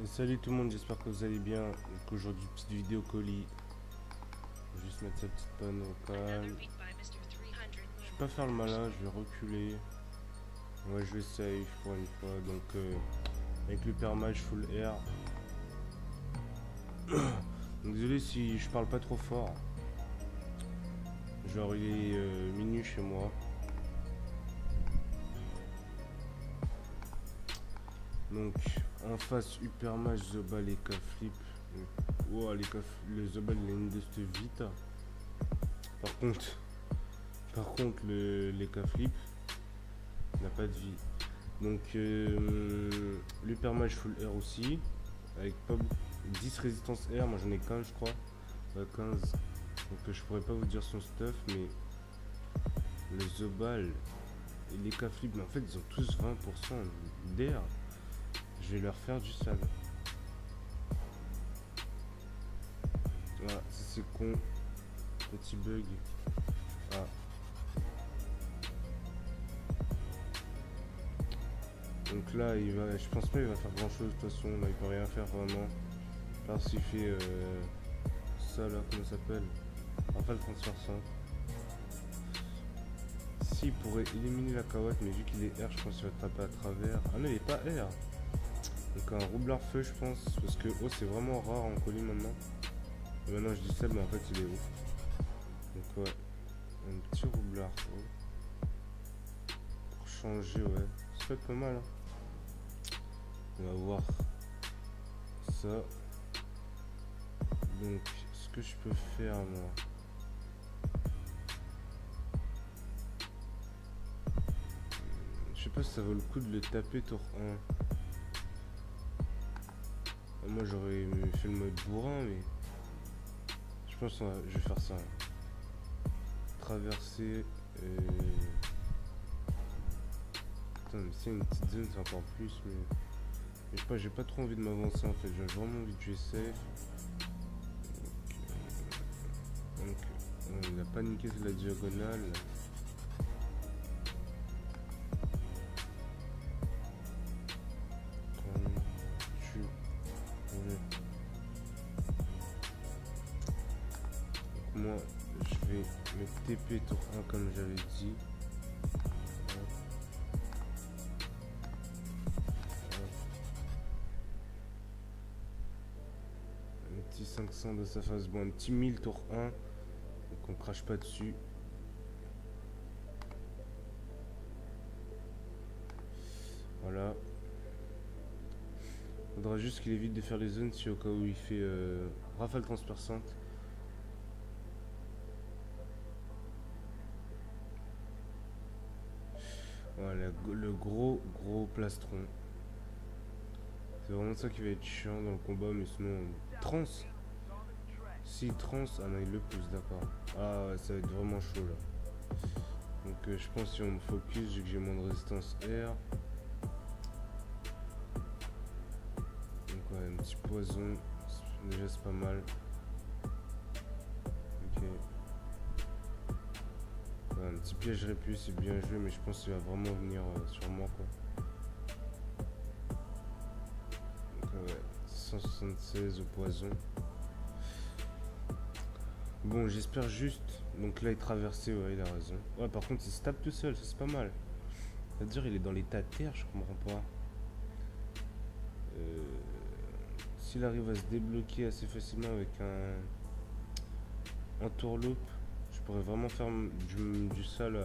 Et salut tout le monde, j'espère que vous allez bien. Donc aujourd'hui, petite vidéo colis. Je vais juste mettre sa petite panne au calme. Je vais pas faire le malin, je vais reculer. Ouais, je vais safe pour une fois. Donc avec le permage full air. Donc désolé si je parle pas trop fort. Genre il est minuit chez moi. Donc en face Hypermage, Zobal et K-Flip. Oh, le Zobal il a une de cette vite. Par contre les K-Flip n'a pas de vie. Donc l'Hypermage full air aussi. Avec pas 10 résistance air, moi j'en ai 15 je crois. Ouais, 15. Donc je pourrais pas vous dire son stuff, mais le Zobal et les K-Flip, mais en fait ils ont tous 20% d'air. Je vais leur faire du sale. Voilà, ça c'est con. Petit bug. Ah. Donc là, je pense pas qu'il va faire grand chose de toute façon. Là, il peut rien faire vraiment. Alors s'il fait ça là, comment ça s'appelle? Rafale transperçante. S'il pourrait éliminer la carotte, mais vu qu'il est R, je pense qu'il va taper à travers. Ah non, il est pas R. Donc un roublard feu, je pense. Parce que oh, c'est vraiment rare en colis maintenant. Et maintenant, je dis ça, mais en fait, il est haut. Donc ouais, un petit roublard. Oh. Pour changer, ouais. Ça peut être pas mal. Hein. On va voir ça. Donc, ce que je peux faire, moi. Je sais pas si ça vaut le coup de le taper tour 1. Moi, j'aurais fait le mode bourrin, mais... Je pense que je vais faire ça. Traverser... Putain, mais c'est une petite zone, c'est encore plus, mais... Je sais pas, j'ai pas trop envie de m'avancer, en fait. J'ai vraiment envie de jouer safe. Donc, il a paniqué sur la diagonale. Moi, je vais me TP tour 1 comme j'avais dit. Un petit 500 de sa face. Bon, un petit 1000 tour 1. Donc on crache pas dessus. Voilà. Faudra juste qu'il évite de faire les zones si au cas où il fait rafale transperçante. Voilà, le gros plastron. C'est vraiment ça qui va être chiant dans le combat, mais sinon... Trans. Si trans, ah non, il le pousse, d'accord. Ah ouais, ça va être vraiment chaud là. Donc je pense que si on me focus, vu que j'ai moins de résistance air. Donc ouais, un petit poison, déjà c'est pas mal. Ok. Ouais, un petit piège répus, c'est bien joué, mais je pense qu'il va vraiment venir sur moi quoi. Donc ouais, 176 au poison. Bon, j'espère juste. Donc là, il traversait, ouais, il a raison. Ouais, par contre, il se tape tout seul, ça c'est pas mal. C'est-à-dire, il est dans l'état terre, je comprends pas. S'il arrive à se débloquer assez facilement avec un tourloupe, je pourrais vraiment faire du sale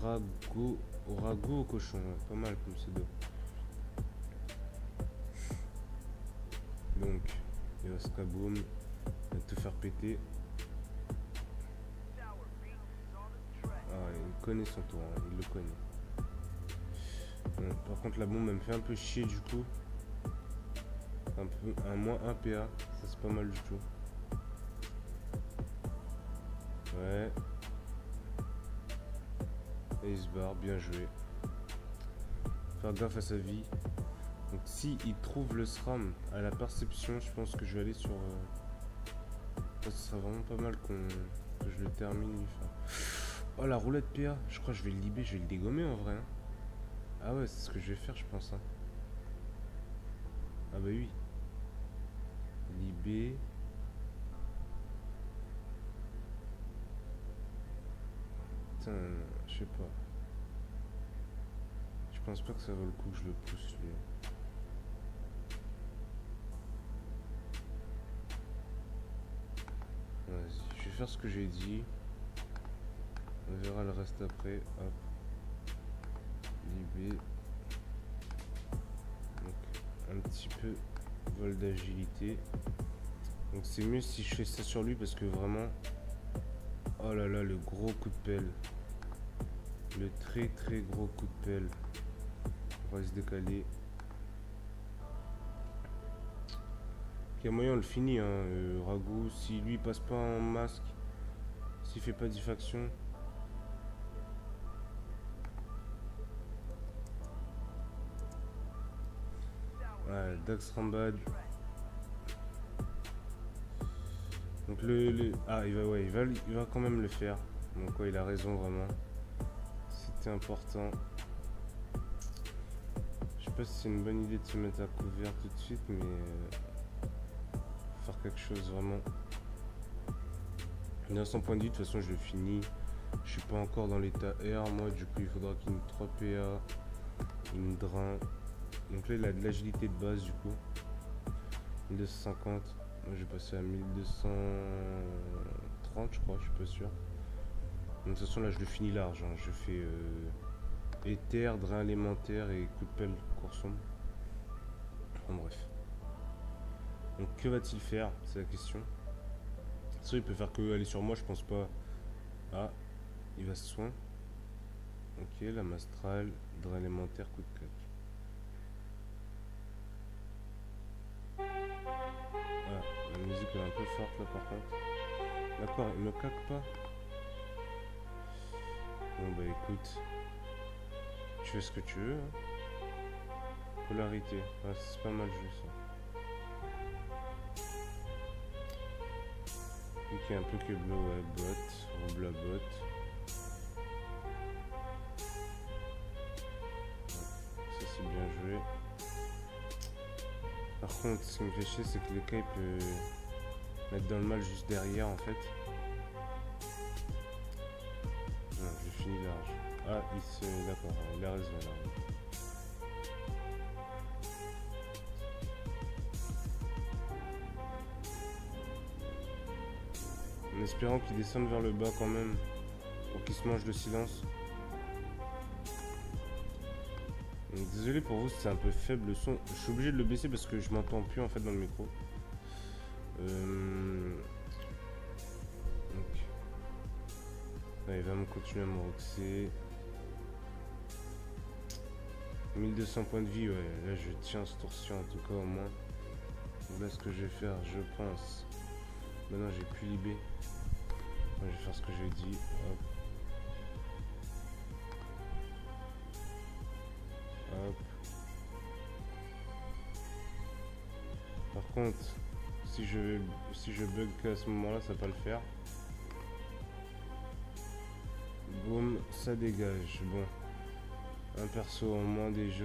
au ragot au cochon. Ouais, pas mal comme pseudo. Donc, il va se kaboom, il va tout faire péter. Ah, il connaît son tour, hein, il le connaît. Bon, par contre, la bombe elle me fait un peu chier du coup. Un moins 1 PA, ça c'est pas mal du tout. Ouais. Et il se barre, bien joué. Faire gaffe à sa vie. Donc si il trouve le SRAM à la perception, je pense que je vais aller sur... Ça serait vraiment pas mal que je le termine. Oh la roulette PA, je crois que je vais le libérer, je vais le dégommer en vrai. Hein. Ah ouais, c'est ce que je vais faire je pense. Hein. Ah bah oui. Libé. Putain, je sais pas. Je pense pas que ça vaut le coup que je le pousse lui. Vas-y, je vais faire ce que j'ai dit. On verra le reste après. Hop. Libé. Donc un petit peu vol d'agilité. Donc c'est mieux si je fais ça sur lui parce que vraiment. Oh là là, le gros coup de pelle. Le très très gros coup de pelle. On va se décaler. Il y a moyen on le finit hein, Ragout. Si lui passe pas en masque, s'il fait pas diffraction. Ouais, Dax Rambad. Donc ah il va quand même le faire. Donc ouais, il a raison vraiment. C'était important. Je sais pas si c'est une bonne idée de se mettre à couvert tout de suite, mais faire quelque chose vraiment. 900 points de vie, de toute façon je le finis. Je suis pas encore dans l'état R, moi du coup il faudra qu'il me 3 PA. Il me drain. Donc là il a de l'agilité de base du coup. 1250. Moi j'ai passé à 1230 je crois, je suis pas sûr. Donc, de toute façon là je le finis large. Hein. Je fais éther, drain élémentaire et coup de pelle courson. En bref. Donc que va-t-il faire? C'est la question. Ça il peut faire que aller sur moi, je pense pas. Ah, il va se soin. Ok, la mastrale, drain élémentaire, coup de claque. Ah, la musique est un peu forte là par contre. D'accord, il me claque pas. Bon bah écoute, tu fais ce que tu veux. Hein. Polarité, ah, c'est pas mal joué ça. Ok, un peu que bleu, ouais, bot, rouble à bot. Ça c'est bien joué. Par contre, ce qui me fait chier, c'est que le K peut mettre dans le mal juste derrière en fait. Non, j'ai fini large. Ah, d'accord, il a raison là. En espérant qu'il descende vers le bas quand même, pour qu'il se mange le silence. Donc, désolé pour vous si c'est un peu faible le son. Je suis obligé de le baisser parce que je m'entends plus en fait dans le micro. Donc, là, il va me continuer à me roxer. 1200 points de vie, ouais. Là, je tiens ce torsion en tout cas au moins. Donc là, ce que je vais faire, je pense. Maintenant, j'ai plus libé. Je vais faire ce que j'ai dit. Hop. Hop. Par contre, si je bug à ce moment-là, ça va pas le faire. Boum, ça dégage. Bon. Un perso en moins déjà.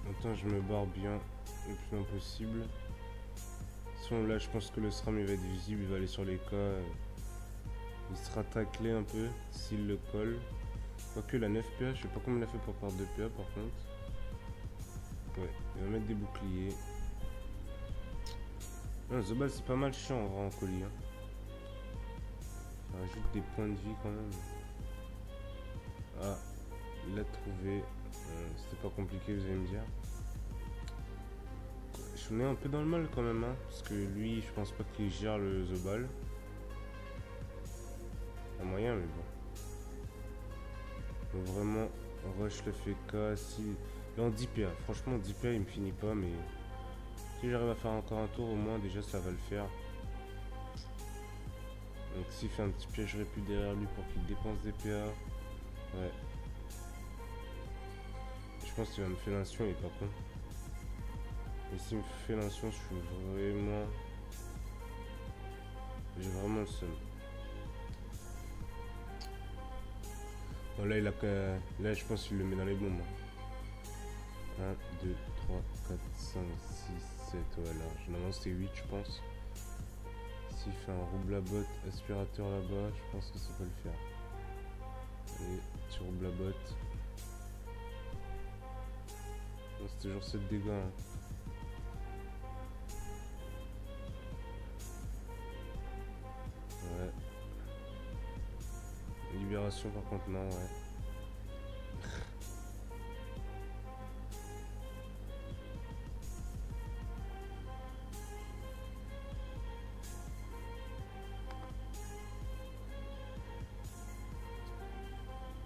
Maintenant, je me barre bien le plus loin possible. Sinon, là, je pense que le SRAM il va être visible. Il va aller sur les cas. Il sera taclé un peu s'il le colle. Quoique la 9 PA, je sais pas comment il a fait pour perdre 2 PA par contre. Ouais, il va mettre des boucliers. Non, The Ball c'est pas mal chiant en vrai en colis. Hein. Ça rajoute des points de vie quand même. Ah, il l'a trouvé. C'était pas compliqué, vous allez me dire. Je mets un peu dans le mal quand même, hein, parce que lui, je pense pas qu'il gère le The Ball. Il y a moyen, mais bon. Donc vraiment, rush le FK. Si... Là, en 10 PA. Franchement, 10 PA, il me finit pas, mais si j'arrive à faire encore un tour, au moins, déjà, ça va le faire. Donc s'il fait un petit piège répu derrière lui pour qu'il dépense des PA, ouais. Je pense qu'il va me faire l'intion, il est pas con. Et s'il me fait l'intion, je suis vraiment... J'ai vraiment le seum. Bon, là, il a qu'à... Là, je pense qu'il le met dans les bombes. 1, 2, 3, 4, 5, 6, 7. Voilà. Généralement, c'était 8, je pense. S'il fait un rouble à botte, aspirateur là-bas, je pense que ça peut le faire. Allez, tu roubles la botte. C'est toujours 7 dégâts. Hein. Ouais. Libération par contre non, ouais.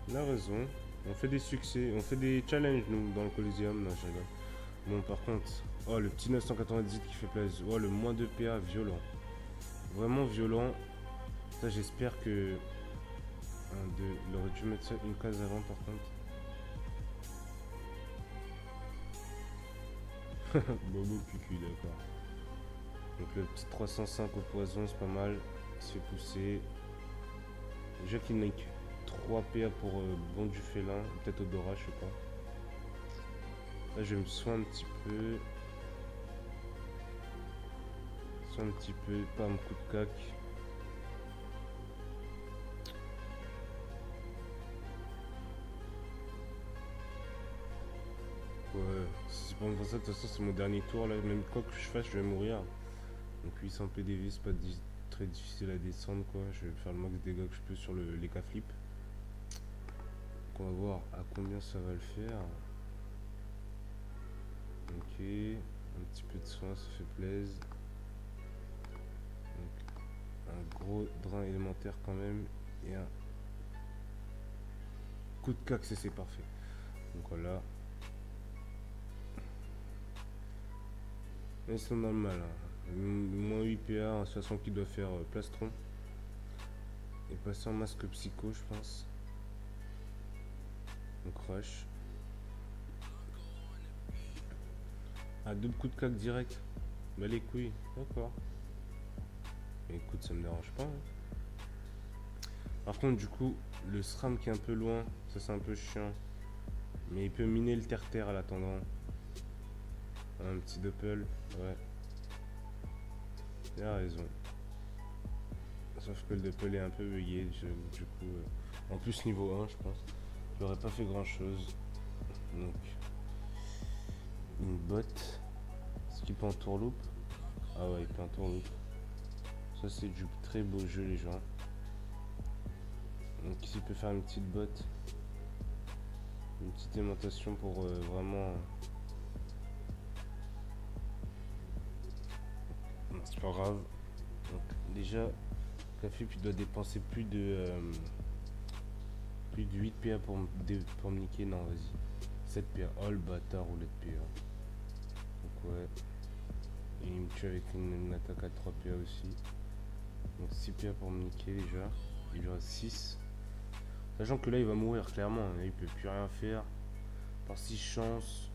Il a raison. On fait des succès, on fait des challenges nous dans le Coliseum. Non, je rigole. Bon par contre, oh le petit 998 qui fait plaisir. Oh le moins de PA violent. Vraiment violent. Ça j'espère que... 1, 2, il aurait dû mettre ça une case avant par contre. Bobo cucu, d'accord. Donc le petit 305 au poison, c'est pas mal. Il se fait pousser. Déjà qu'il n'a que 3 PA pour bon du félin. Peut-être odorat, je sais pas. Là je me soigne un petit peu. Un petit peu, pas un coup de cac. Ouais, c'est pas pour ça, de toute façon c'est mon dernier tour là, même quoi que je fasse je vais mourir. Donc 800 PDV c'est pas très difficile à descendre quoi, je vais faire le max de dégâts que je peux sur les K-flip. Donc on va voir à combien ça va le faire. Ok, un petit peu de soin ça fait plaisir. Donc, un gros drain élémentaire quand même et un coup de cac c'est parfait. Donc voilà. Mais c'est normal, hein. Moins 8 PA, en façon qu'il doit faire plastron. Et passer en masque psycho, je pense. Donc rush. Ah, double coup de cac direct. Bah les couilles, d'accord. Écoute, ça me dérange pas. Hein. Par contre, du coup, le SRAM qui est un peu loin, ça c'est un peu chiant. Mais il peut miner le terre-terre à l'attendant. Un petit doppel, ouais. Il a raison. Sauf que le doppel est un peu bugué, du coup. En plus, niveau 1, je pense. Il aurait pas fait grand chose. Donc. Une botte. Est-ce qu'il peut en tourloupe? Ah ouais, il peut en tourloupe. Ça, c'est du très beau jeu, les gens. Donc, ici, il peut faire une petite botte. Une petite aimantation pour vraiment. Non, c'est pas grave. Donc, déjà, Café, tu dois dépenser plus de 8 PA pour me niquer. Non, vas-y. 7 PA. Oh le bâtard, roulette PA. Donc, ouais. Et il me tue avec une attaque à 3 PA aussi. Donc, 6 PA pour me niquer déjà. Il lui reste 6. Sachant que là, il va mourir clairement. Là, il peut plus rien faire. Par 6 chances.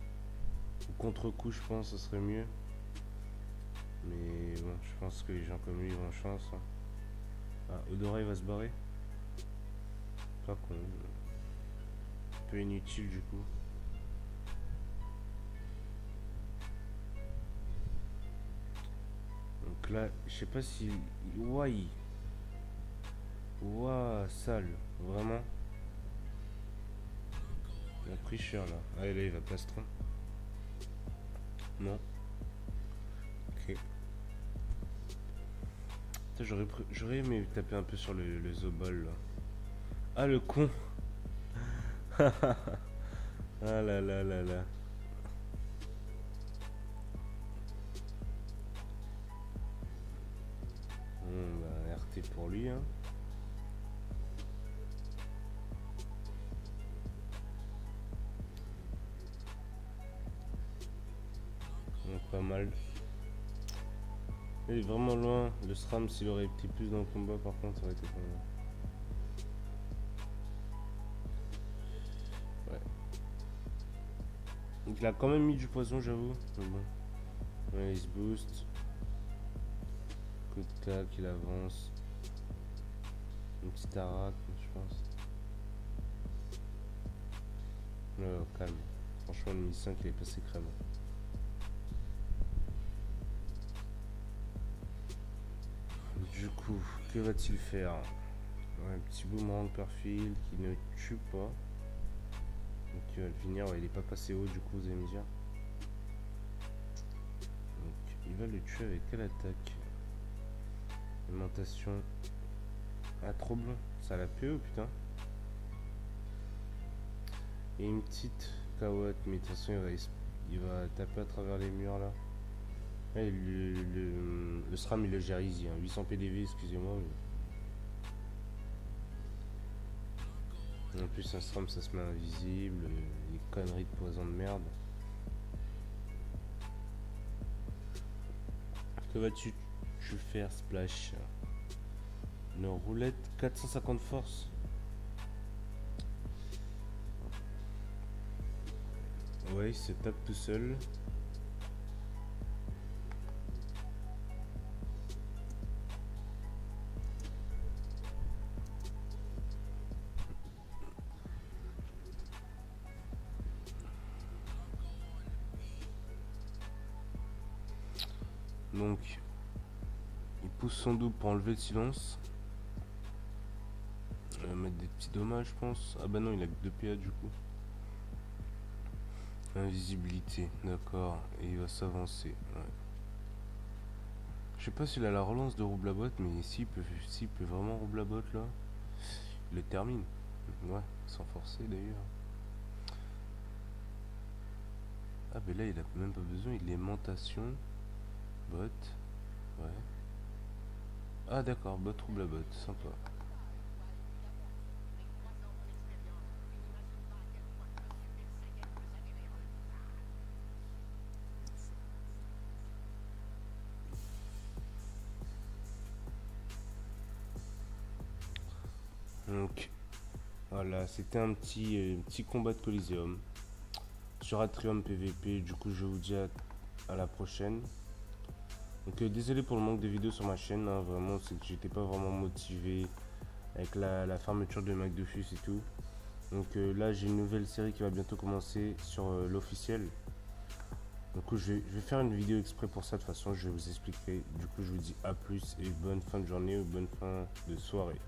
Ou contre-coup, je pense, ça serait mieux. Mais bon, je pense que les gens comme lui ont chance. Hein. Ah, Odorat il va se barrer. Pas con. Un peu inutile du coup. Donc là, je sais pas si... Ouah, ouah, sale. Vraiment. Il a pris cher là. Ah, et là, il va plastron. Non. Ok. J'aurais aimé taper un peu sur le Zobol là. Ah, le con. Ah là là là là. Bon, bah, RT pour lui, hein. Donc, pas mal. Il est vraiment loin. Le SRAM, s'il aurait été plus dans le combat, par contre, ça aurait été pas mal. Ouais. Donc, il a quand même mis du poison, j'avoue. Mais bon. Ouais, il se booste. Coup de claque, il avance. Une petite araque, je pense. Calme. Franchement, le Mi 5 il est passé crème. Du coup, que va-t-il faire? Un petit boomerang perfil qui ne tue pas. Donc il va le finir, ouais, il est pas passé haut du coup, vous allez me dire. Donc il va le tuer avec quelle attaque? Alimentation. Ah, trop blanc. Ça l'a PE, putain. Et une petite carotte, mais de toute façon il va taper à travers les murs là. Ouais, le SRAM il le gère easy, hein. 800 PDV, excusez-moi. Mais... En plus un SRAM ça se met invisible, les conneries de poison de merde. Que vas-tu faire, Splash? Une roulette 450 force. Ouais, il se tape tout seul. Donc, il pousse son double pour enlever le silence. Il va mettre des petits dommages, je pense. Ah bah non, il a que 2 PA du coup. Invisibilité, d'accord. Et il va s'avancer. Ouais. Je sais pas s'il a la relance de rouble à botte, mais s'il peut vraiment rouble à botte là, il le termine. Ouais, sans forcer d'ailleurs. Ah ben là il a même pas besoin, il est aimantation. Bot. Ouais. Ah d'accord, bot rouble à botte, sympa. Donc voilà, c'était un petit combat de Coliseum sur Atrium PVP. Du coup, je vous dis à la prochaine. Donc, désolé pour le manque de vidéos sur ma chaîne. Hein, vraiment, c'est que j'étais pas vraiment motivé avec la fermeture de McDofus et tout. Donc là, j'ai une nouvelle série qui va bientôt commencer sur l'officiel. Du coup, je vais faire une vidéo exprès pour ça. De toute façon, je vais vous expliquer. Du coup, je vous dis à plus et bonne fin de journée ou bonne fin de soirée.